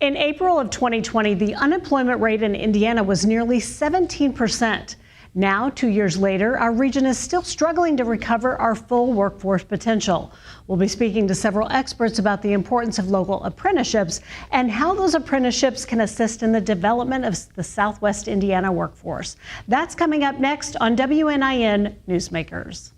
In April of 2020, the unemployment rate in Indiana was nearly 17%. Now, 2 years later, our region is still struggling to recover our full workforce potential. We'll be speaking to several experts about the importance of local apprenticeships and how those apprenticeships can assist in the development of the Southwest Indiana workforce. That's coming up next on WNIN Newsmakers.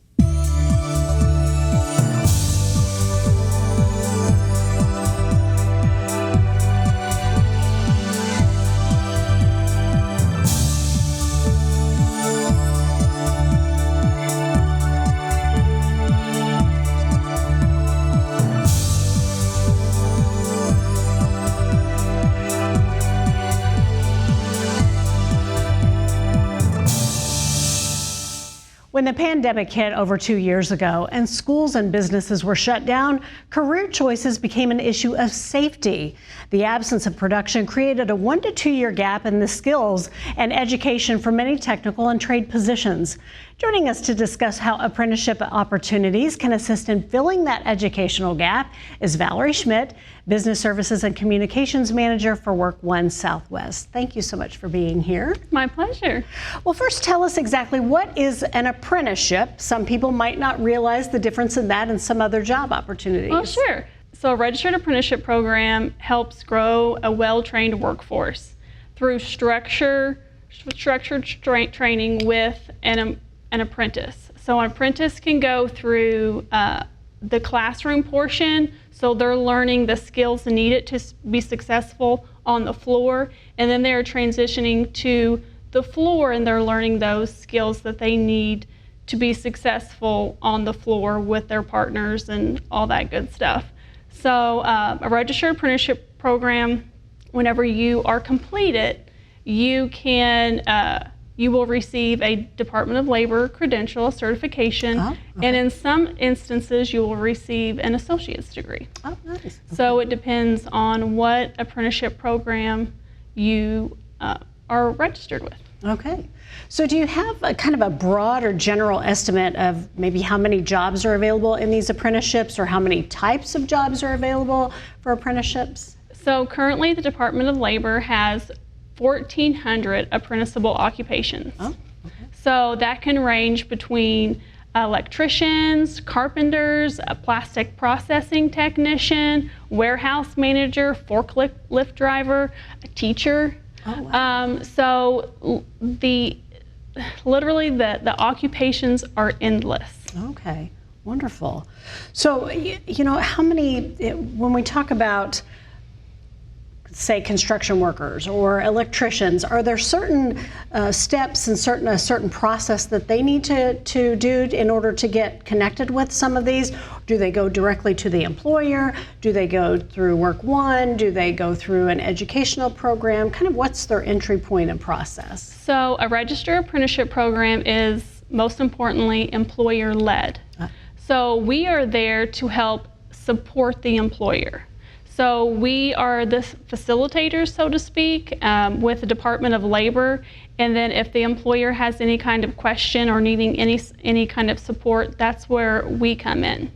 When the pandemic hit over 2 years ago and schools and businesses were shut down, career choices became an issue of safety. The absence of production created a 1 to 2 year gap in the skills and education for many technical and trade positions. Joining us to discuss how apprenticeship opportunities can assist in filling that educational gap is Valerie Schmidt, Business Services and Communications Manager for Work One Southwest. Thank you so much for being here. My pleasure. Well, first tell us exactly what is an apprenticeship. Some people might not realize the difference in that and some other job opportunities. Well, sure. So a registered apprenticeship program helps grow a well-trained workforce through structured training with an apprentice. So an apprentice can go through the classroom portion, so they're learning the skills needed to be successful on the floor, and then they're transitioning to the floor and they're learning those skills that they need to be successful on the floor with their partners and all that good stuff. So a registered apprenticeship program, whenever you are completed, you will receive a Department of Labor credential, a certification, and in some instances you will receive an associate's degree. Oh, nice. Okay. So it depends on what apprenticeship program you are registered with. Okay. So do you have a kind of a broad or general estimate of maybe how many jobs are available in these apprenticeships or how many types of jobs are available for apprenticeships? So currently the Department of Labor has 1,400 apprenticeable occupations. Oh, okay. So that can range between electricians, carpenters, a plastic processing technician, warehouse manager, forklift driver, a teacher. Oh, wow. So literally the occupations are endless. Okay, wonderful. So, you know, how many, when we talk about, say, construction workers or electricians, are there certain steps and a certain process that they need to do in order to get connected with some of these? Do they go directly to the employer? Do they go through Work One? Do they go through an educational program? Kind of what's their entry point and process? So a registered apprenticeship program is most importantly employer-led. So we are there to help support the employer. So we are the facilitators, so to speak, with the Department of Labor, and then if the employer has any kind of question or needing any kind of support, that's where we come in.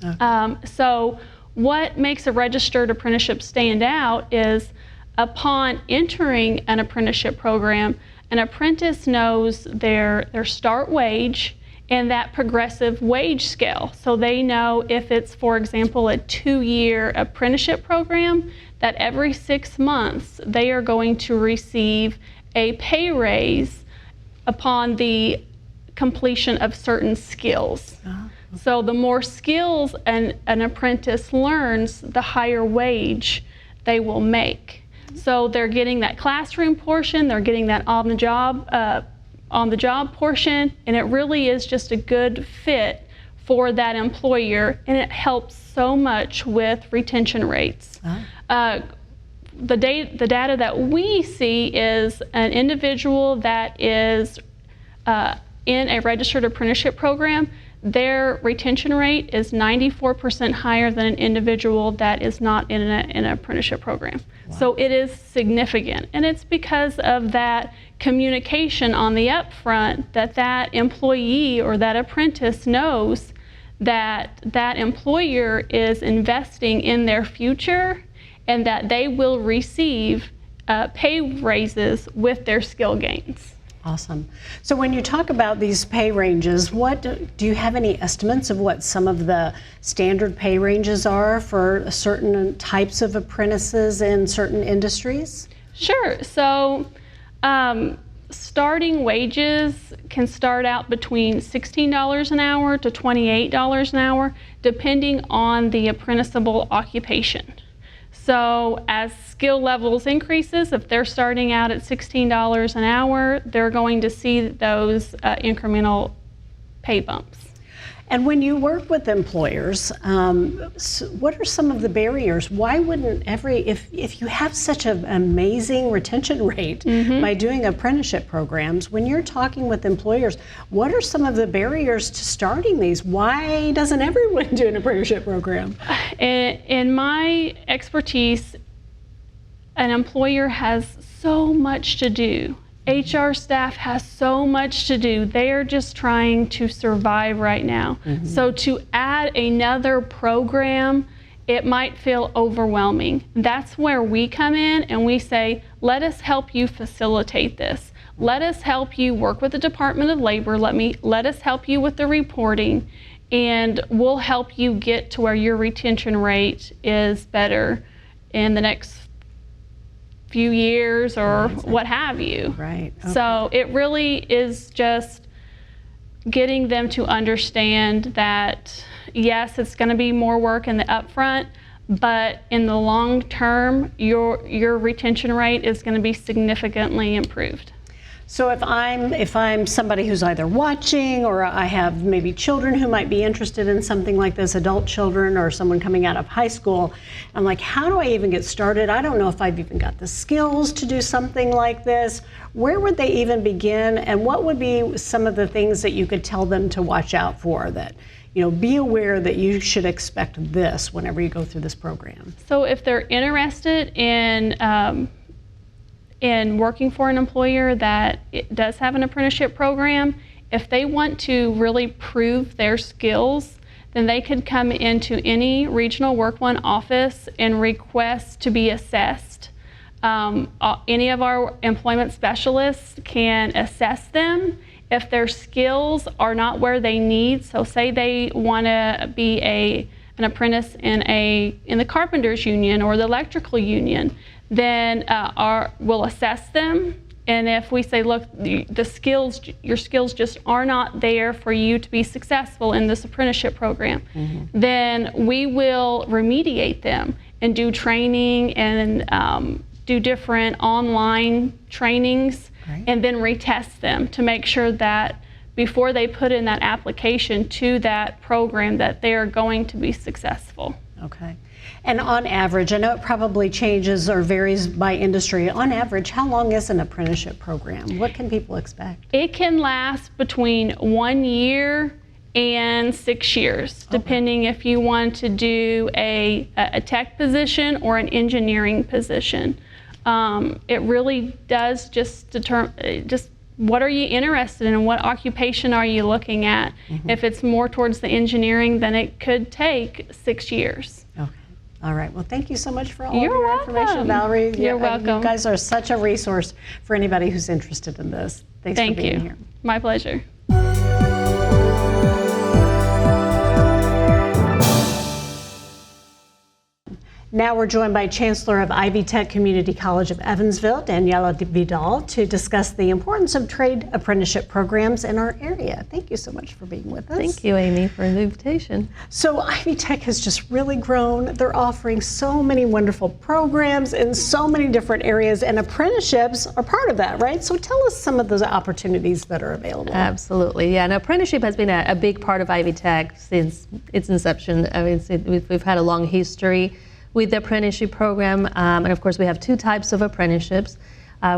Okay. So what makes a registered apprenticeship stand out is upon entering an apprenticeship program, an apprentice knows their start wage and that progressive wage scale. So they know if it's, for example, a 2-year apprenticeship program, that every 6 months they are going to receive a pay raise upon the completion of certain skills. Okay. So the more skills an apprentice learns, the higher wage they will make. So they're getting that classroom portion, they're getting that on the job portion, and it really is just a good fit for that employer, and it helps so much with retention rates. The data that we see is an individual that is in a registered apprenticeship program, their retention rate is 94% higher than an individual that is not in an apprenticeship program. Wow. So it is significant, and it's because of that communication on the upfront that employee or that apprentice knows that employer is investing in their future and that they will receive pay raises with their skill gains. Awesome. So when you talk about these pay ranges, do you have any estimates of what some of the standard pay ranges are for certain types of apprentices in certain industries? Sure. So starting wages can start out between $16 an hour to $28 an hour, depending on the apprenticeable occupation. So as skill levels increases, if they're starting out at $16 an hour, they're going to see those incremental pay bumps. And when you work with employers, what are some of the barriers? Why wouldn't if you have such an amazing retention rate by doing apprenticeship programs, when you're talking with employers, what are some of the barriers to starting these? Why doesn't everyone do an apprenticeship program? In my expertise, an employer has so much to do. HR staff has so much to do. They are just trying to survive right now. So to add another program, it might feel overwhelming. That's where we come in and we say, let us help you facilitate this. Let us help you work with the Department of Labor. Let us help you with the reporting, and we'll help you get to where your retention rate is better in the next few years or what have you. Right. Okay. So it really is just getting them to understand that, yes, it's going to be more work in the upfront, but in the long term, your retention rate is going to be significantly improved. So if I'm somebody who's either watching, or I have maybe children who might be interested in something like this, adult children or someone coming out of high school, I'm like, how do I even get started? I don't know if I've even got the skills to do something like this. Where would they even begin? And what would be some of the things that you could tell them to watch out for, that, be aware that you should expect this whenever you go through this program? So if they're interested in working for an employer that does have an apprenticeship program, if they want to really prove their skills, then they could come into any Regional Work One office and request to be assessed. Any of our employment specialists can assess them if their skills are not where they need. So say they want to be an apprentice in the carpenters union or the electrical union, then we'll assess them. And if we say, look, your skills just are not there for you to be successful in this apprenticeship program, then we will remediate them and do training and do different online trainings, and then retest them to make sure that before they put in that application to that program that they are going to be successful. Okay. And on average, I know it probably changes or varies by industry. On average, how long is an apprenticeship program? What can people expect? It can last between 1 year and 6 years, depending if you want to do a tech position or an engineering position. It really does just determine what are you interested in and what occupation are you looking at. If it's more towards the engineering, then it could take 6 years. Okay. All right. Well, thank you so much for all You're of your welcome. information, Valerie. You're welcome. You guys are such a resource for anybody who's interested in this. Thanks for being here. My pleasure. Now we're joined by Chancellor of Ivy Tech Community College of Evansville, Daniela Vidal, to discuss the importance of trade apprenticeship programs in our area. Thank you so much for being with us. Thank you, Amy, for the invitation. So Ivy Tech has just really grown. They're offering so many wonderful programs in so many different areas, and apprenticeships are part of that, right? So tell us some of those opportunities that are available. Absolutely, yeah. And apprenticeship has been a big part of Ivy Tech since its inception. I mean, we've had a long history with the apprenticeship program, and of course we have two types of apprenticeships.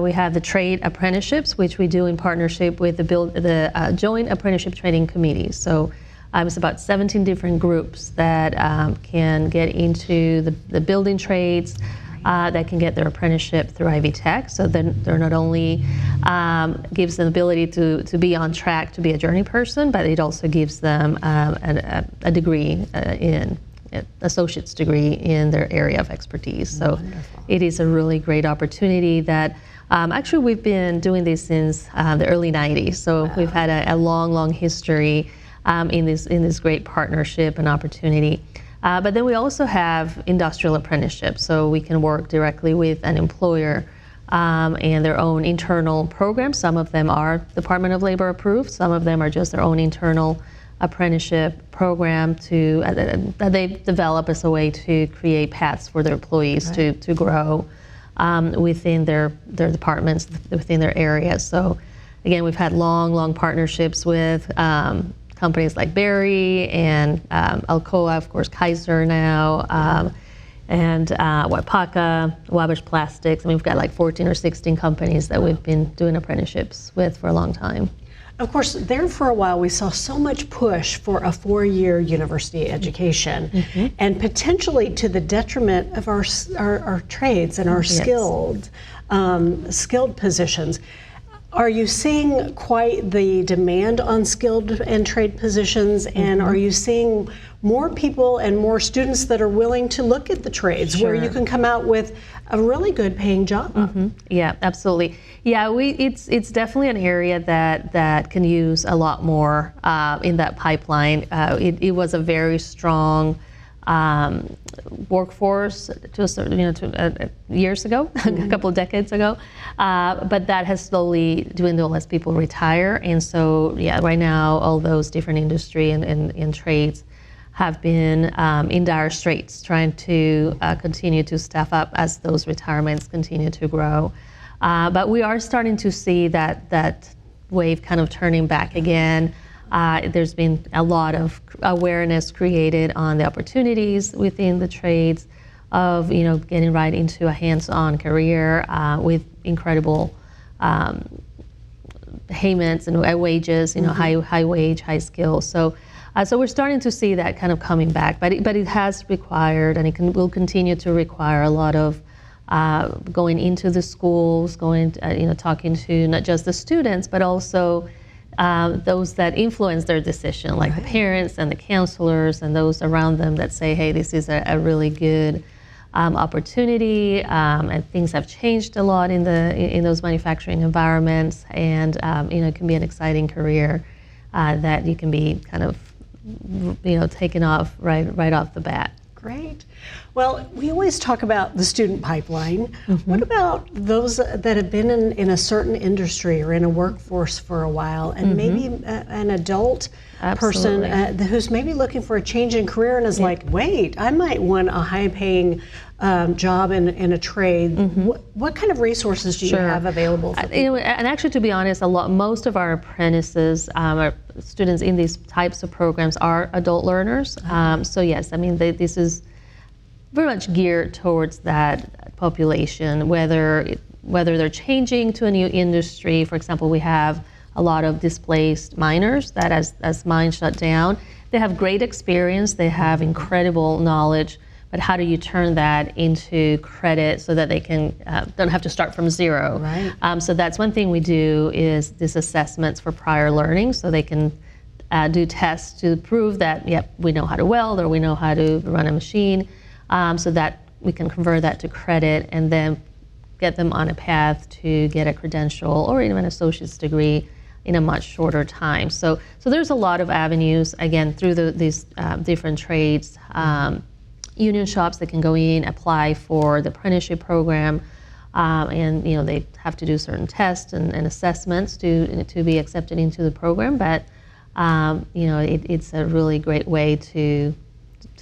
We have the trade apprenticeships, which we do in partnership with the Joint Apprenticeship Training Committee. So it's about 17 different groups that can get into the building trades, that can get their apprenticeship through Ivy Tech. So then they're not only gives them the ability to be on track to be a journey person, but it also gives them a degree in associate's degree in their area of expertise. So Wonderful. it is a really great opportunity that actually we've been doing this since the early 90s. So we've had a long history in this great partnership and opportunity. But then we also have industrial apprenticeships, so we can work directly with an employer and their own internal programs. Some of them are Department of Labor approved, some of them are just their own internal apprenticeship program that they develop as a way to create paths for their employees to grow within their departments, within their areas. So again, we've had long partnerships with companies like Berry and Alcoa, of course, Kaiser now, and Waipaca, Wabash Plastics. I mean, we've got like 14 or 16 companies that we've been doing apprenticeships with for a long time. Of course, there for a while we saw so much push for a 4-year university education, and potentially to the detriment of our trades and our skilled positions. Are you seeing quite the demand on skilled and trade positions, and are you seeing more people and more students that are willing to look at the trades where you can come out with a really good paying job? Yeah, absolutely. Yeah, it's definitely an area that can use a lot more in that pipeline. It was a very strong workforce years ago, a couple of decades ago, but that has slowly dwindled as people retire. And so, yeah, right now all those different industry and trades have been in dire straits, trying to continue to staff up as those retirements continue to grow. But we are starting to see that wave kind of turning back again. There's been a lot of awareness created on the opportunities within the trades of getting right into a hands-on career with incredible payments and wages, high wage, high skills. So we're starting to see that kind of coming back, but it has required, and will continue to require a lot of going into the schools, talking to not just the students, but also those that influence their decision, like the parents and the counselors and those around them that say, hey, this is a really good opportunity, and things have changed a lot in those manufacturing environments, and it can be an exciting career that you can be kind of taken off right off the bat. Great. Well, we always talk about the student pipeline. What about those that have been in a certain industry or in a workforce for a while, and maybe an adult person who's maybe looking for a change in career and is like, wait, I might want a high-paying job in a trade. What kind of resources do you have available for people? And actually, to be honest, most of our apprentices, our students in these types of programs are adult learners. So yes, I mean, this is very much geared towards that population, whether they're changing to a new industry. For example, we have a lot of displaced miners that as mines shut down, they have great experience, they have incredible knowledge, but how do you turn that into credit so that they can don't have to start from zero? Right. So that's one thing we do, is these assessments for prior learning, so they can do tests to prove that, yep, we know how to weld or we know how to run a machine, so that we can convert that to credit and then get them on a path to get a credential or even an associate's degree in a much shorter time. So there's a lot of avenues, again, through these different trades. Union shops that can go in, apply for the apprenticeship program, and they have to do certain tests and assessments to be accepted into the program. But it's a really great way to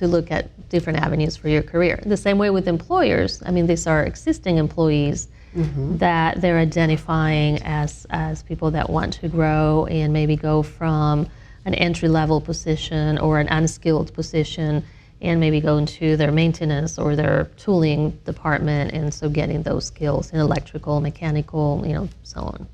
look at different avenues for your career. The same way with employers. I mean, these are existing employees that they're identifying as people that want to grow and maybe go from an entry-level position or an unskilled position and maybe go into their maintenance or their tooling department, and so getting those skills in electrical, mechanical, so on.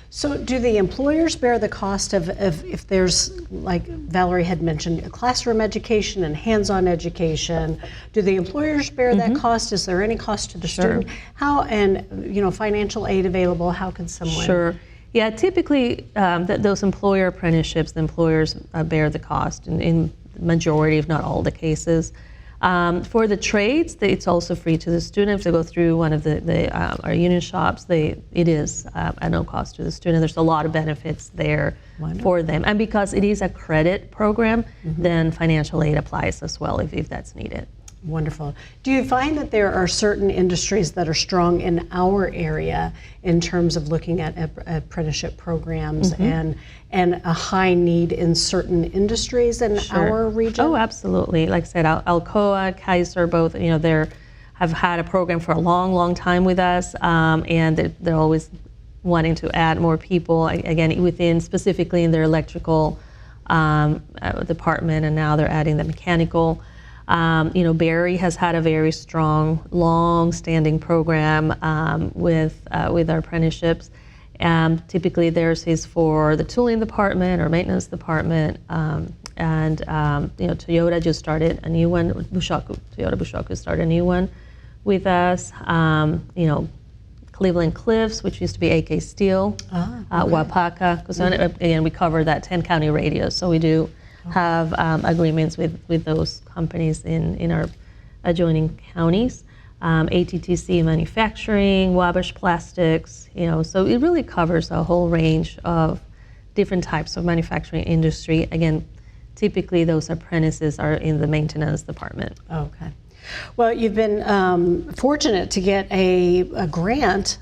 So do the employers bear the cost of if there's, like Valerie had mentioned, classroom education and hands-on education? Do the employers bear that cost? Is there any cost to the student? How, and financial aid available? How can someone? Sure. Yeah, typically those employer apprenticeships, the employers bear the cost in majority, if not all the cases. For the trades, it's also free to the student. If they go through one of our union shops, it is at no cost to the student. There's a lot of benefits there for them. And because it is a credit program, then financial aid applies as well if that's needed. Wonderful. Do you find that there are certain industries that are strong in our area in terms of looking at apprenticeship programs and a high need in certain industries in our region? Oh, absolutely. Like I said, Alcoa, Kaiser, both, they have had a program for a long, long time with us, and they're always wanting to add more people, again, specifically in their electrical department, and now they're adding the mechanical. Barry has had a very strong, long-standing program with our apprenticeships. Typically, theirs is for the tooling department or maintenance department, and Toyota just started a new one. Toyota Bushaku started a new one with us. Cleveland Cliffs, which used to be AK Steel, Wapaka, because again we cover that 10-county radius, so we do have agreements with those companies in our adjoining counties. ATTC Manufacturing, Wabash Plastics, so it really covers a whole range of different types of manufacturing industry. Again, typically those apprentices are in the maintenance department. Okay. Well, you've been fortunate to get a grant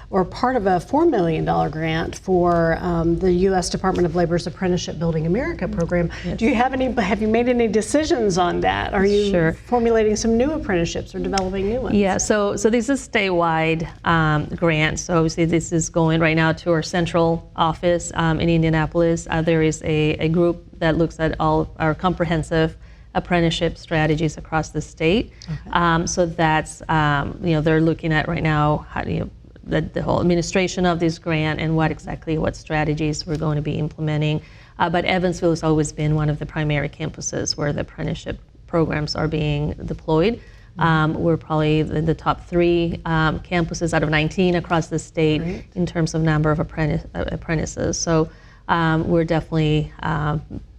or part of a $4 million grant for the U.S. Department of Labor's Apprenticeship Building America program. Yes. Have you made any decisions on that? Are you formulating some new apprenticeships or developing new ones? Yeah, so this is statewide grant. So obviously this is going right now to our central office in Indianapolis. There is a group that looks at all our comprehensive apprenticeship strategies across the state. Okay. So that's, they're looking at right now how the whole administration of this grant and what strategies we're going to be implementing. But Evansville has always been one of the primary campuses where the apprenticeship programs are being deployed. We're probably the top 3 campuses out of 19 across the state in terms of number of apprentices. So we're definitely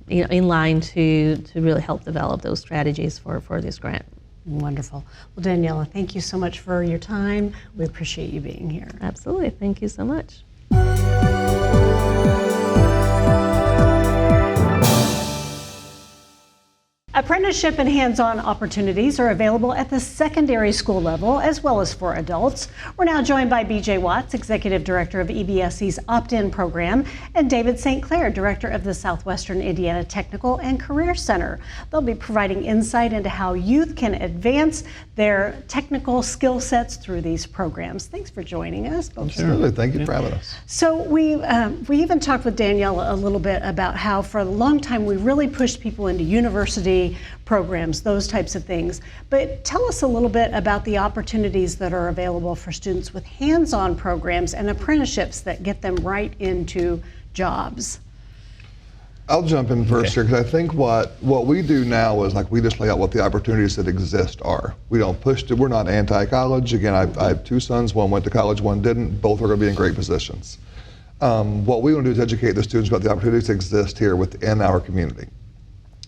in line to really help develop those strategies for this grant. Wonderful. Well, Daniela, thank you so much for your time. We appreciate you being here. Absolutely. Thank you so much. Apprenticeship and hands-on opportunities are available at the secondary school level as well as for adults. We're now joined by BJ Watts, Executive Director of EBSC's Opt-in program, and David St. Clair, Director of the Southwestern Indiana Technical and Career Center. They'll be providing insight into how youth can advance their technical skill sets through these programs. Thanks for joining us, both. Absolutely. Thank you for having us. So we even talked with Daniela a little bit about how for a long time we really pushed people into university programs, those types of things. But tell us a little bit about the opportunities that are available for students with hands-on programs and apprenticeships that get them right into jobs. I'll jump in first here because I think what we do now is we just lay out what the opportunities that exist are. We don't push it. We're not anti-college. Again, I have 2 sons. One went to college, one didn't. Both are going to be in great positions. What we want to do is educate the students about the opportunities that exist here within our community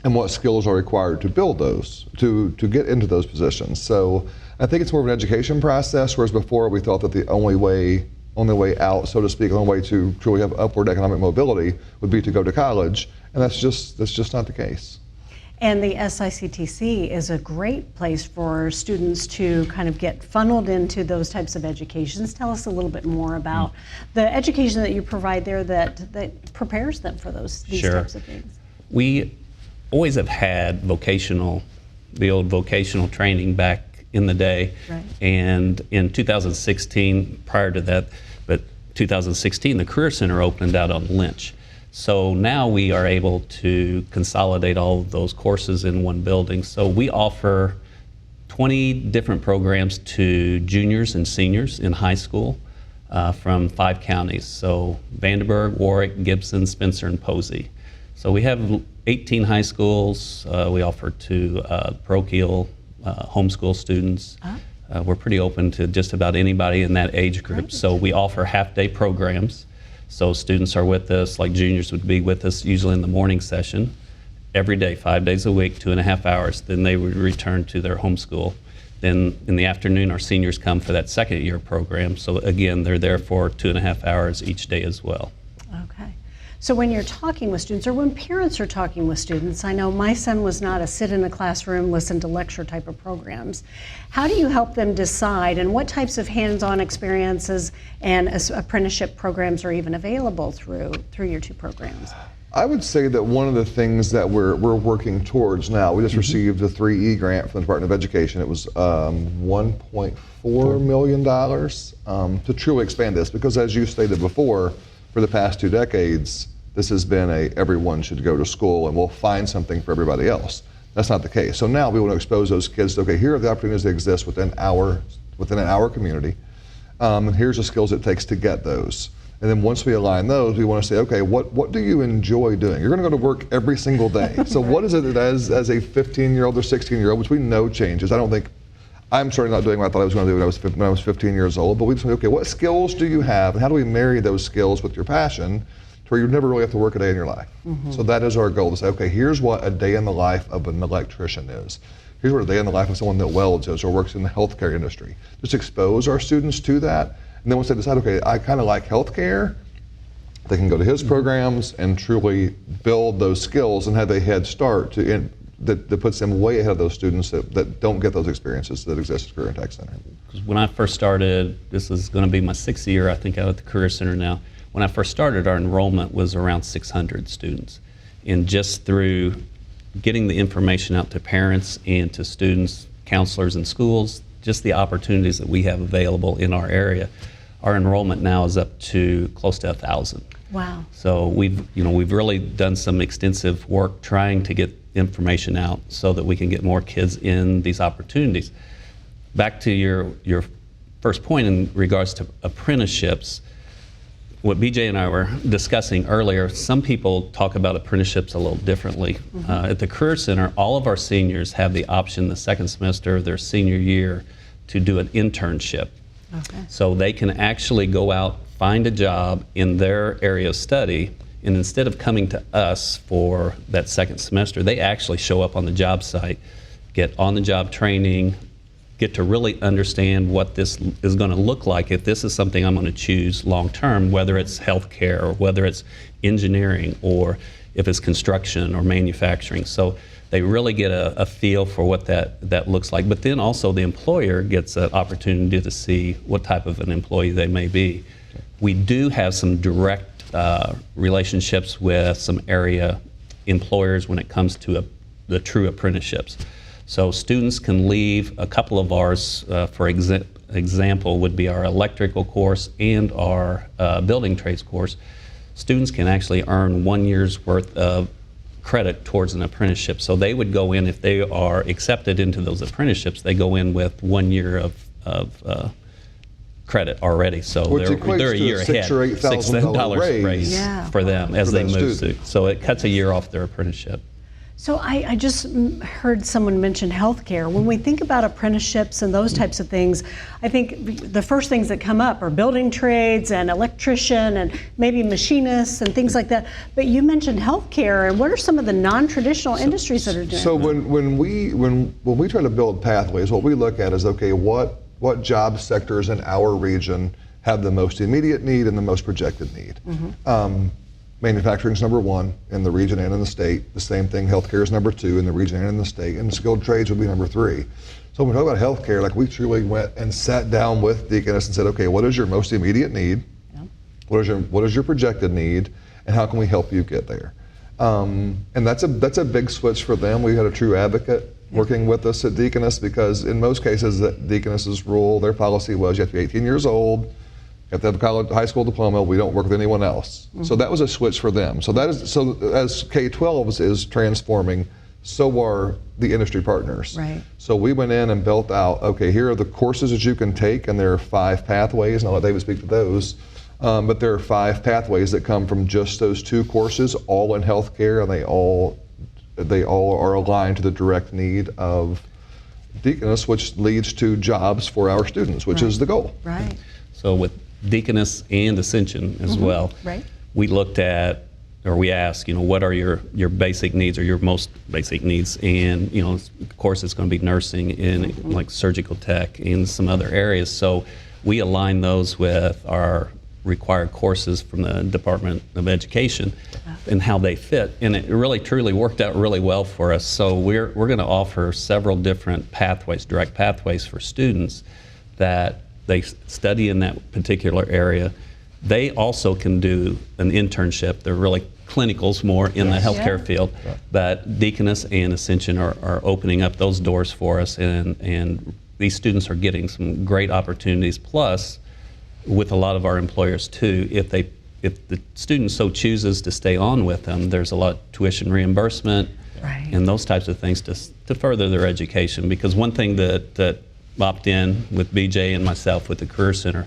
and what skills are required to build those, to get into those positions. So I think it's more of an education process, whereas before we thought that the only way out, so to speak, the only way to truly have upward economic mobility would be to go to college, and that's just not the case. And the SICTC is a great place for students to kind of get funneled into those types of educations. Tell us a little bit more about the education that you provide there that prepares them for these types of things. We always have had the old vocational training back in the day. Right. And in 2016, prior to that, but 2016, the Career Center opened out on Lynch. So now we are able to consolidate all of those courses in one building. So we offer 20 different programs to juniors and seniors in high school from 5 counties. So Vandenberg, Warwick, Gibson, Spencer, and Posey. So we have 18 high schools. We offer to parochial homeschool students. We're pretty open to just about anybody in that age group. Right. So we offer half-day programs. So students are with us, like juniors would be with us usually in the morning session. every day, 5 days a week, 2.5 hours. Then they would return to their home school. Then in the afternoon, our seniors come for that second year program. So again, they're there for 2.5 hours each day as well. Okay. So when you're talking with students, or when parents are talking with students, I know my son was not a sit in a classroom, listen to lecture type of programs. How do you help them decide, and what types of hands-on experiences and apprenticeship programs are even available through your two programs? I would say that one of the things that we're working towards now, we just received a 3E grant from the Department of Education. It was $1.4 million to truly expand this, because as you stated before, for the past 2 decades, this has been everyone should go to school and we'll find something for everybody else. That's not the case. So now we want to expose those kids to, okay, here are the opportunities that exist within our community, and here's the skills it takes to get those. And then once we align those, we want to say, okay, what do you enjoy doing? You're going to go to work every single day. So what is it that as a 15-year-old or 16-year-old, which we know changes. I'm certainly not doing what I thought I was going to do when I was 15 years old, but we just say, okay, what skills do you have, and how do we marry those skills with your passion to where you never really have to work a day in your life? So that is our goal, to say, okay, here's what a day in the life of an electrician is. Here's what a day in the life of someone that welds is or works in the healthcare industry. Just expose our students to that. And then once they decide, okay, I kind of like healthcare, they can go to his programs and truly build those skills and have a head start that puts them way ahead of those students that don't get those experiences that exist at Career and Tech Center. When I first started, this is going to be my 6th year, I think, out at the Career Center now. When I first started, our enrollment was around 600 students. And just through getting the information out to parents and to students, counselors, and schools, just the opportunities that we have available in our area, our enrollment now is up to close to 1,000. Wow. So we've really done some extensive work trying to get information out so that we can get more kids in these opportunities. Back to your first point in regards to apprenticeships, what BJ and I were discussing earlier, some people talk about apprenticeships a little differently. At the Career Center, all of our seniors have the option the second semester of their senior year to do an internship. Okay. So they can actually go out, find a job in their area of study, and instead of coming to us for that second semester, they actually show up on the job site, get on-the-job training, get to really understand what this is going to look like if this is something I'm going to choose long-term, whether it's healthcare or whether it's engineering or if it's construction or manufacturing. So they really get a feel for what that looks like. But then also the employer gets an opportunity to see what type of an employee they may be. We do have some direct relationships with some area employers when it comes to the true apprenticeships. So students can leave a couple of ours, for example, would be our electrical course and our building trades course. Students can actually earn 1 year's worth of credit towards an apprenticeship. So they would go in, if they are accepted into those apprenticeships, they go in with 1 year of credit already. So they're a year ahead. $6,000 or $8,000 raise for them as they move through. student. So it cuts a year off their apprenticeship. So I just heard someone mention healthcare. When we think about apprenticeships and those types of things, I think the first things that come up are building trades and electrician and maybe machinists and things like that. But you mentioned healthcare, and what are some of the non-traditional industries that are doing? So when we try to build pathways, what we look at is, okay, what job sectors in our region have the most immediate need and the most projected need. Manufacturing is number 1 in the region and in the state. The same thing, healthcare is number 2 in the region and in the state, and skilled trades would be number 3. So when we talk about healthcare, like we truly went and sat down with Deaconess and said, okay, what is your most immediate need? Yeah. What is your projected need, and how can we help you get there? And that's a big switch for them. We had a true advocate working with us at Deaconess, because in most cases, that Deaconess's rule, their policy was you have to be 18 years old, you have to have a high school diploma, we don't work with anyone else. So that was a switch for them. So as K-12 is transforming, so are the industry partners. Right. So we went in and built out, okay, here are the courses that you can take, and there are 5 pathways, and I'll let David speak to those. But there are 5 pathways that come from just those 2 courses, all in healthcare, and they all are aligned to the direct need of Deaconess, which leads to jobs for our students, which is the goal. Right. So with Deaconess and Ascension as well, Right. we looked at or we ask, what are your basic needs or your most basic needs? And, of course, it's going to be nursing and like surgical tech and some other areas. So we align those with our required courses from the Department of Education and how they fit. And it really, truly worked out really well for us. So we're going to offer several different pathways, direct pathways for students that they study in that particular area. They also can do an internship. They're really clinicals more in the healthcare field, but Deaconess and Ascension are opening up those doors for us, and these students are getting some great opportunities. Plus, with a lot of our employers too, if the student so chooses to stay on with them, there's a lot of tuition reimbursement and those types of things to further their education. Because one thing that opt in with BJ and myself with the Career Center,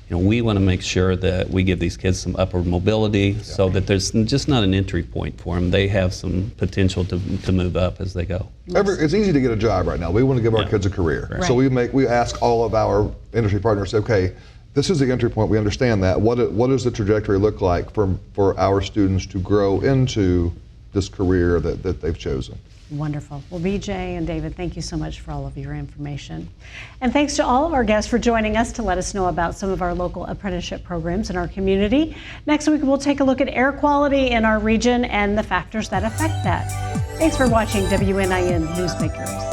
we want to make sure that we give these kids some upward mobility so that there's just not an entry point for them. They have some potential to move up as they go. It's easy to get a job right now. We want to give our kids a career. Right. So we ask all of our industry partners, okay, this is the entry point. We understand that. What does the trajectory look like for our students to grow into this career that they've chosen? Wonderful. Well, BJ and David, thank you so much for all of your information. And thanks to all of our guests for joining us to let us know about some of our local apprenticeship programs in our community. Next week, we'll take a look at air quality in our region and the factors that affect that. Thanks for watching WNIN Newsmakers.